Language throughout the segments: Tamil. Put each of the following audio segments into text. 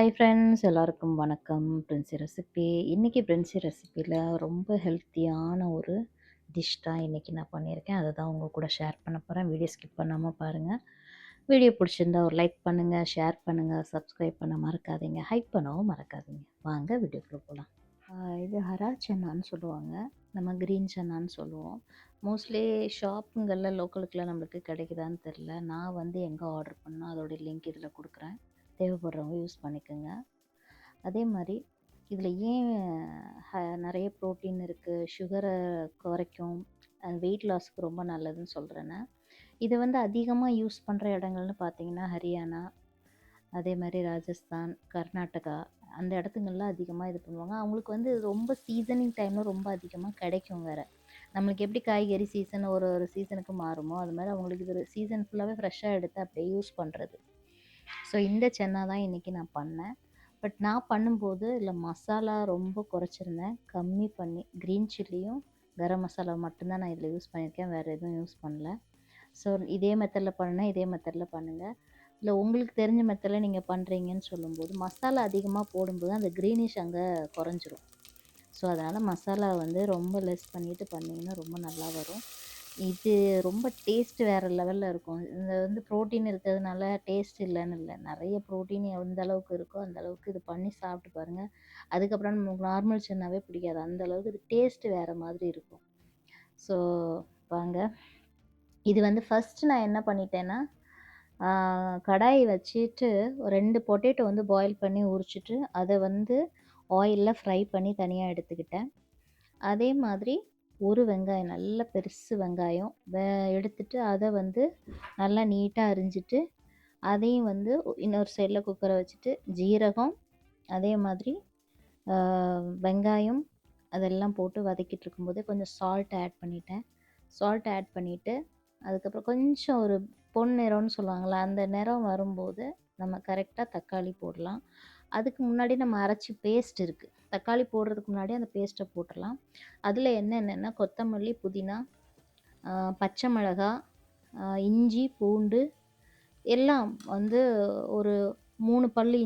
ஹாய் ஃப்ரெண்ட்ஸ், எல்லாருக்கும் வணக்கம். பிரின்சி ரெசிபி. இன்றைக்கி பிரின்சி ரெசிப்பியில் ரொம்ப ஹெல்த்தியான ஒரு டிஷ் தான் இன்றைக்கி நான் பண்ணியிருக்கேன். அதை தான் உங்கள் கூட ஷேர் பண்ண போகிறேன். வீடியோ ஸ்கிப் பண்ணாமல் பாருங்கள். வீடியோ பிடிச்சிருந்தா ஒரு லைக் பண்ணுங்கள், ஷேர் பண்ணுங்கள், சப்ஸ்கிரைப் பண்ண மறக்காதீங்க, ஹைப் பண்ணவும் மறக்காதீங்க. வாங்க வீடியோக்குள்ளே போகலாம். இது ஹரா சன்னான்னு சொல்லுவாங்க, நம்ம க்ரீன் சன்னான்னு சொல்லுவோம். மோஸ்ட்லி ஷாப்புங்களில் லோக்கலுக்குலாம் நம்மளுக்கு கிடைக்குதான்னு தெரில. நான் எங்கே ஆர்டர் பண்ணால் அதோடைய லிங்க் இதில் கொடுக்குறேன், தேவைப்படுறவங்க யூஸ் பண்ணிக்கோங்க. அதே மாதிரி இதில் ஏன் நிறைய ப்ரோட்டீன் இருக்குது, சுகரை குறைக்கும், வெயிட் லாஸ்க்கு ரொம்ப நல்லதுன்னு சொல்கிறேன்னா, இதை அதிகமாக யூஸ் பண்ணுற இடங்கள்னு பார்த்தீங்கன்னா ஹரியானா, அதே மாதிரி ராஜஸ்தான், கர்நாடகா, அந்த இடத்துங்கள்லாம் அதிகமாக இது பண்ணுவாங்க. அவங்களுக்கு ரொம்ப சீசனிங் டைமில் ரொம்ப அதிகமாக கிடைக்கும் வேறு. நம்மளுக்கு எப்படி காய்கறி சீசன் ஒரு ஒரு சீசனுக்கு மாறுமோ, அது மாதிரி அவங்களுக்கு இது சீசன் ஃபுல்லாகவே ஃப்ரெஷ்ஷாக எடுத்து அப்படியே யூஸ் பண்ணுறது. ஸோ இந்த சென்னா தான் இன்றைக்கி நான் பண்ணேன். பட் நான் பண்ணும்போது இல்லை மசாலா ரொம்ப குறைச்சிருந்தேன், கம்மி பண்ணி க்ரீன் சில்லியும் கரம் மசாலா மட்டும்தான் நான் இதில் யூஸ் பண்ணியிருக்கேன், வேறு எதுவும் யூஸ் பண்ணல. ஸோ இதே மெத்தடில் பண்ணேன், இதே மெத்தடில் பண்ணுங்கள். இல்லை உங்களுக்கு தெரிஞ்ச மெத்தடில் நீங்கள் பண்ணுறீங்கன்னு சொல்லும்போது மசாலா அதிகமாக போடும்போது அந்த க்ரீனிஷ் அங்கே குறைஞ்சிரும். ஸோ அதனால் மசாலா ரொம்ப லெஸ் பண்ணிவிட்டு பண்ணிங்கன்னா ரொம்ப நல்லா வரும். இது ரொம்ப டேஸ்ட்டு வேறு லெவலில் இருக்கும். இந்த ப்ரோட்டீன் இருக்கிறதுனால டேஸ்ட் இல்லைன்னு இல்லை, நிறைய ப்ரோட்டீன் எந்த அளவுக்கு இருக்கோ அந்த அளவுக்கு இது பண்ணி சாப்பிட்டு பாருங்கள். அதுக்கப்புறம் நமக்கு நார்மல் சென்னாவே பிடிக்காது, அந்த அளவுக்கு இது டேஸ்ட்டு வேறு மாதிரி இருக்கும். ஸோ வாங்க, இது ஃபஸ்ட்டு நான் என்ன பண்ணிட்டேன்னா, கடாய் வச்சுட்டு 2 பொட்டேட்டோ பாயில் பண்ணி உரிச்சிட்டு அதை ஆயிலில் ஃப்ரை பண்ணி தனியாக எடுத்துக்கிட்டேன். அதே மாதிரி ஒரு வெங்காயம், நல்ல பெருசு வெங்காயம் எடுத்துட்டு அதை நல்லா நீட்டாக அரிஞ்சிட்டு அதையும் இன்னொரு சைடில் குக்கரை வச்சுட்டு ஜீரகம், அதே மாதிரி வெங்காயம் அதெல்லாம் போட்டு வதக்கிட்டு இருக்கும்போது கொஞ்சம் சால்ட் ஆட் பண்ணிட்டேன். சால்ட் ஆட் பண்ணிவிட்டு அதுக்கப்புறம் கொஞ்சம் ஒரு பொன் நிறம்னு சொல்லுவாங்களா, அந்த நிறம் வரும்போது நம்ம கரெக்டாக தக்காளி போடலாம். அதுக்கு முன்னாடி நம்ம அரைச்சி பேஸ்ட் இருக்குது, தக்காளி போடுறதுக்கு முன்னாடி அந்த பேஸ்ட்டை போட்டுடலாம். அதில் என்னென்னா கொத்தமல்லி, புதினா, பச்சை மிளகா, இஞ்சி, பூண்டு எல்லாம் ஒரு 3 பல்லு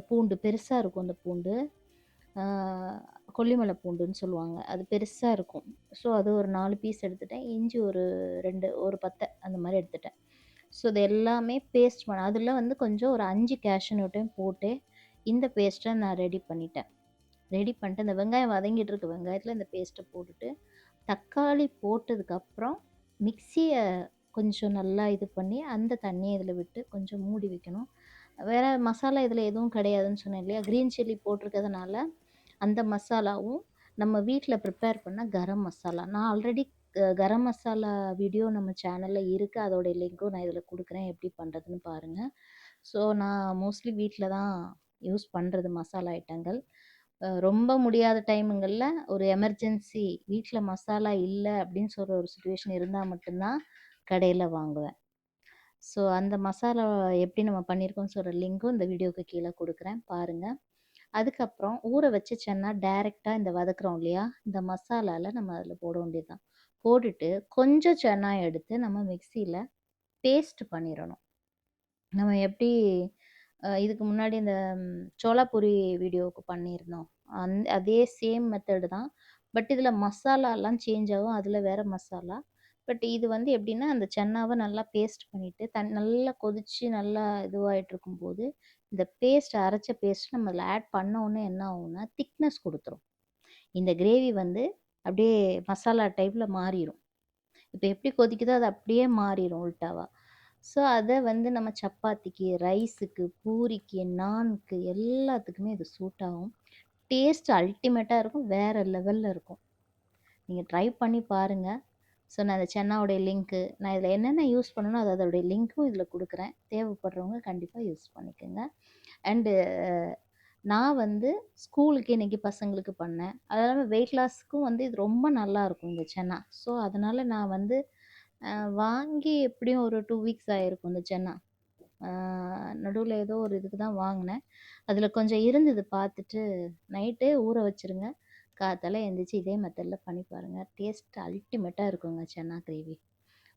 பூண்டு பெருசாக இருக்கும். அந்த பூண்டு கொல்லிமலை பூண்டுன்னு சொல்லுவாங்க, அது பெருசாக இருக்கும். ஸோ அது ஒரு 4 பீஸ் எடுத்துட்டேன். இஞ்சி ஒரு 2, ஒரு பத்தை அந்த மாதிரி எடுத்துட்டேன். ஸோ இது எல்லாமே பேஸ்ட் பண்ண அதில் கொஞ்சம் ஒரு 5 கேஷ்யூ நட்டையும் போட்டு இந்த பேஸ்ட்டை நான் ரெடி பண்ணிட்டேன். ரெடி பண்ணிட்டு இந்த வெங்காயம் வதங்கிட்டு இருக்க வெங்காயத்தில் இந்த பேஸ்ட்டை போட்டுட்டு தக்காளி போட்டதுக்கப்புறம் மிக்சியை கொஞ்சம் நல்லா இது பண்ணி அந்த தண்ணியை இதில் விட்டு கொஞ்சம் மூடி வைக்கணும். வேறு மசாலா இதில் எதுவும் கிடையாதுன்னு சொன்னேன் இல்லையா, க்ரீன் சில்லி போட்டிருக்கிறதுனால அந்த மசாலாவும் நம்ம வீட்டில் ப்ரிப்பேர் பண்ண கரம் மசாலா, நான் ஆல்ரெடி கரம் மசாலா வீடியோ நம்ம சேனலில் இருக்குது, அதோடைய லிங்க்கும் நான் இதில் கொடுக்குறேன், எப்படி பண்ணுறதுன்னு பாருங்கள். ஸோ நான் மோஸ்ட்லி வீட்டில் தான் யூஸ் பண்ணுறது மசாலா ஐட்டங்கள். ரொம்ப முடியாத டைமுங்களில் ஒரு எமர்ஜென்சி வீட்டில் மசாலா இல்லை அப்படின்னு சொல்கிற ஒரு சுச்சுவேஷன் இருந்தால் மட்டும்தான் கடையில் வாங்குவேன். ஸோ அந்த மசாலா எப்படி நம்ம பண்ணியிருக்கோம்னு சொல்கிற லிங்க்கும் இந்த வீடியோவுக்கு கீழே கொடுக்குறேன், பாருங்கள். அதுக்கப்புறம் ஊற வச்சு சென்னா டைரெக்டாக இந்த வதக்குறோம் இல்லையா, இந்த மசாலாவில் நம்ம அதில் போட வேண்டியது தான். போட்டுட்டு கொஞ்சம் சென்னா எடுத்து நம்ம மிக்சியில் பேஸ்ட் பண்ணிடணும். நம்ம எப்படி இதுக்கு முன்னாடி இந்த சோளாபூரி வீடியோவுக்கு பண்ணியிருந்தோம், அதே சேம் மெத்தடு தான். பட் இதில் மசாலாலாம் சேஞ்ச் ஆகும், அதில் வேறு மசாலா. பட் இது எப்படின்னா அந்த சென்னாவை நல்லா பேஸ்ட் பண்ணிவிட்டு நல்லா கொதித்து நல்லா இதுவாகிட்டு இருக்கும்போது இந்த பேஸ்ட், அரைச்ச பேஸ்ட் நம்ம அதில் ஆட் பண்ணோன்னே என்ன ஆகும்னா திக்னஸ் கொடுத்துரும். இந்த கிரேவி அப்படியே மசாலா டைப்பில் மாறிடும். இப்போ எப்படி கொதிக்குதோ அது அப்படியே மாறிடும் உல்ட்டாவா. ஸோ அதை நம்ம சப்பாத்திக்கு, ரைஸுக்கு, பூரிக்கு, நானுக்கு எல்லாத்துக்குமே இது சூட் ஆகும். டேஸ்ட் அல்டிமேட்டாக இருக்கும், வேறு லெவலில் இருக்கும். நீங்கள் ட்ரை பண்ணி பாருங்கள். ஸோ நான் அந்த சென்னாவுடைய லிங்க்கு, நான் இதில் என்னென்ன யூஸ் பண்ணணும் அதோடைய லிங்க்கும் இதில் கொடுக்குறேன், தேவைப்படுறவங்க கண்டிப்பாக யூஸ் பண்ணிக்கோங்க. அண்டு நான் ஸ்கூலுக்கு இன்றைக்கி பசங்களுக்கு பண்ணேன், அது இல்லாமல் வெயிட் லாஸ்க்கும் இது ரொம்ப நல்லாயிருக்கும் இந்த சென்னா. ஸோ அதனால் நான் வாங்கி எப்படியும் ஒரு 2 வீக்ஸ் ஆகிருக்கும் இந்த சென்னா. நடுவில் ஏதோ ஒரு இதுக்கு தான் வாங்கினேன், அதில் கொஞ்சம் இருந்தது, பார்த்துட்டு நைட்டே ஊற வச்சுருங்க, காத்தால எழுந்திரிச்சி இதே மெத்தடில் பண்ணி பாருங்கள். டேஸ்ட் அல்டிமேட்டாக இருக்குங்க சென்னா கிரேவி.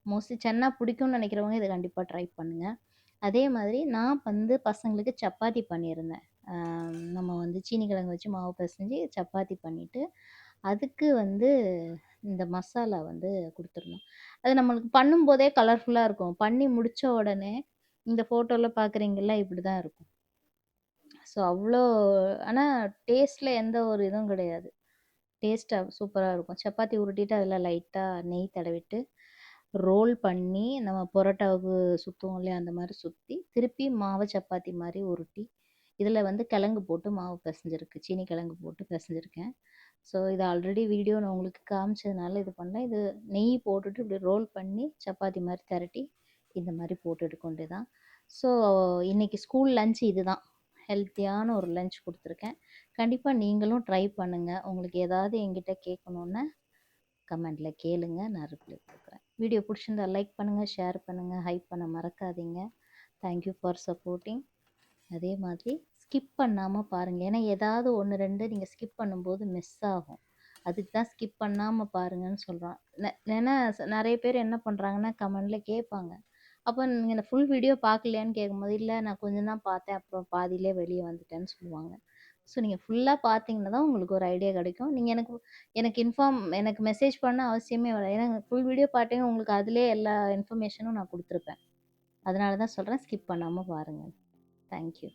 மோஸ்ட்லி சென்னா பிடிக்கும்னு நினைக்கிறவங்க இதை கண்டிப்பாக ட்ரை பண்ணுங்கள். அதே மாதிரி நான் பசங்களுக்கு சப்பாத்தி பண்ணியிருந்தேன். நம்ம வந்து சீனி கிழங்கு வச்சு மாவு பிசைஞ்சு சப்பாத்தி பண்ணிவிட்டு அதுக்கு வந்து இந்த மசாலா வந்து கொடுத்துடணும். அது நம்மளுக்கு பண்ணும்போதே கலர்ஃபுல்லாக இருக்கும். பண்ணி முடித்த உடனே இந்த ஃபோட்டோவில் பார்க்குறீங்கல்ல இப்படி தான் இருக்கும். ஸோ அவ்வளோ ஆனால் டேஸ்ட்டில் எந்த ஒரு இதுவும் கிடையாது. டேஸ்ட்டாக சூப்பராக இருக்கும். சப்பாத்தி உருட்டிட்டு அதில் லைட்டாக நெய் தடவிட்டு ரோல் பண்ணி நம்ம பரோட்டாவுக்கு சுற்றுவோம் இல்லையா, அந்த மாதிரி சுற்றி திருப்பி மாவை சப்பாத்தி மாதிரி உருட்டி இதில் வந்து கிழங்கு போட்டு மாவு பிசைஞ்சிருக்கு, சீனி கிழங்கு போட்டு பிசைஞ்சிருக்கேன். ஸோ இது ஆல்ரெடி வீடியோ நான் உங்களுக்கு காமிச்சதுனால இது பண்ணேன். இது நெய் போட்டுட்டு இப்படி ரோல் பண்ணி சப்பாத்தி மாதிரி திரட்டி இந்த மாதிரி போட்டு எடுக்க வேண்டியதான். ஸோ இன்றைக்கி ஸ்கூல் லஞ்ச் இதுதான். ஹெல்த்தியான ஒரு லஞ்ச் கொடுத்துருக்கேன். கண்டிப்பாக நீங்களும் ட்ரை பண்ணுங்கள். உங்களுக்கு ஏதாவது என்கிட்ட கேட்கணுன்னா கமெண்டில் கேளுங்க, நான் ரிப்ளை கொடுக்குறேன். வீடியோ பிடிச்சிருந்தா லைக் பண்ணுங்கள், ஷேர் பண்ணுங்கள், ஹைப் பண்ண மறக்காதீங்க. Thank you for supporting. அதே மாதிரி ஸ்கிப் பண்ணாமல் பாருங்கள். ஏன்னா ஏதாவது ஒன்று ரெண்டு நீங்கள் ஸ்கிப் பண்ணும்போது மிஸ் ஆகும். அதுக்கு தான் ஸ்கிப் பண்ணாமல் பாருங்கன்னு சொல்கிறோம். ஏன்னா நிறைய பேர் என்ன பண்ணுறாங்கன்னா கமெண்டில் கேட்பாங்க, அப்போ நீங்கள் இந்த ஃபுல் வீடியோ பார்க்கலையான்னு கேட்கும்போது, இல்லை நான் கொஞ்சம் தான் பார்த்தேன், அப்புறம் பாதியிலே வெளியே வந்துட்டேன்னு சொல்லுவாங்க. ஸோ நீங்கள் ஃபுல்லாக பார்த்தீங்கன்னா தான் உங்களுக்கு ஒரு ஐடியா கிடைக்கும். நீங்கள் எனக்கு மெசேஜ் பண்ண அவசியமே வராது. ஏன்னா ஃபுல் வீடியோ பார்த்தீங்கன்னா உங்களுக்கு அதிலே எல்லா இன்ஃபர்மேஷனும் நான் கொடுத்துருப்பேன். அதனால தான் சொல்கிறேன், ஸ்கிப் பண்ணாமல் பாருங்கள். தேங்க்யூ.